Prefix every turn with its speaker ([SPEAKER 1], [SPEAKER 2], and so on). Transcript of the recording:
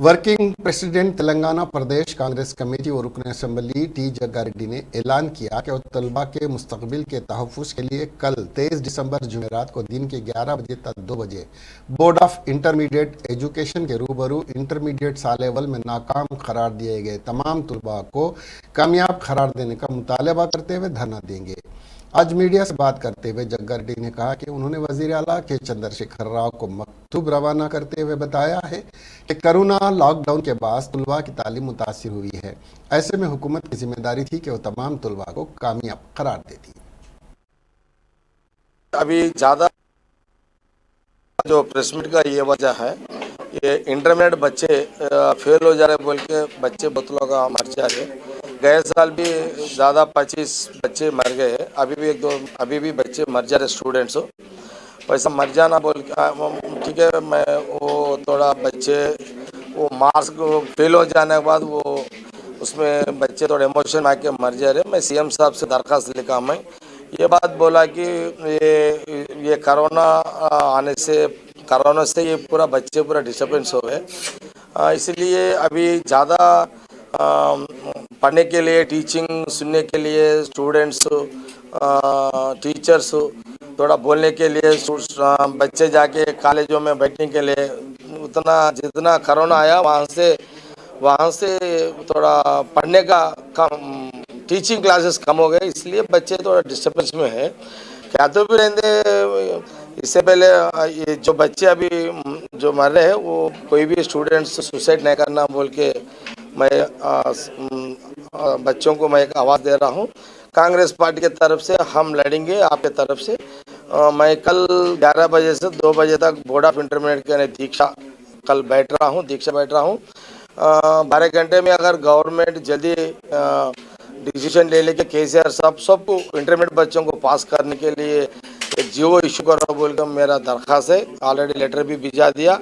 [SPEAKER 1] Working president Telangana प्रदेश Congress committee और रुकन assembly T जग्गारेड्डी ने ऐलान किया कि वो तलबा के मुस्तकबिल के तहफ़्फ़ुज़ के लिए कल 23 दिसंबर जुमेरात को दिन के 11 बजे तक 2 बजे बोर्ड ऑफ इंटरमीडिएट एजुकेशन के रूबरू इंटरमीडिएट साल अव्वल में नाकाम करार दिए गए तमाम तलबा को कामयाब करार देने का मुतालबा करते हुए धरना देंगे। आज मीडिया से बात करते हुए जग्गारेड्डी ने कहा कि उन्होंने वज़ीर आला के चंद्रशेखर राव को मकतूब रवाना करते हुए बताया है कि कोरोना लॉकडाउन के बाद तलबा की तालीम मुतासिर हुई है। ऐसे में हुकूमत की जिम्मेदारी थी कि वो तमाम तलबा को कामयाब करार देती।
[SPEAKER 2] अभी ज़्यादा जो प्रेस मीट का ये वजह है, ये इंटरमीडिएट बच्चे फेल हो जा रहे बोल के बच्चे बहुत लोग मर जा रहे। गए साल भी ज़्यादा 25 बच्चे मर गए। अभी भी बच्चे मर जा रहे स्टूडेंट्स। वैसा मर जाना बोल के ठीक है, मैं वो थोड़ा बच्चे वो मार्क्स को फेल हो जाने के बाद वो उसमें बच्चे थोड़े इमोशन आके मर जा रहे। मैं सीएम साहब से दरख्वास्त लिखा, मैं ये बात बोला कि ये कोरोना आने से ये पूरा बच्चे पूरा डिस्टर्बेंस हो गए। इसलिए अभी ज़्यादा पढ़ने के लिए, टीचिंग सुनने के लिए स्टूडेंट्स, टीचर्स थोड़ा बोलने के लिए, बच्चे जाके कॉलेजों में बैठने के लिए उतना जितना कोरोना आया वहाँ से थोड़ा पढ़ने का कम, टीचिंग क्लासेस कम हो गए। इसलिए बच्चे थोड़ा डिस्टर्बेंस में है। क्या तो भी रहते इससे पहले ये जो बच्चे अभी जो मर रहे हैं वो कोई भी स्टूडेंट्स सुसाइड नहीं करना बोल के मैं बच्चों को मैं एक आवाज़ दे रहा हूँ। कांग्रेस पार्टी के तरफ से हम लड़ेंगे आपके तरफ से। मैं कल 11 बजे से 2 बजे तक बोर्ड ऑफ इंटरमीडिएट के दीक्षा बैठ रहा हूँ। 12 घंटे में अगर गवर्नमेंट जल्दी डिसीजन ले लेके केसीआर सबको इंटरमीडिएट बच्चों को पास करने के लिए एक जीवो इशू करो बोल कर मेरा दरख्वास्त है। ऑलरेडी लेटर भी भिजा दिया।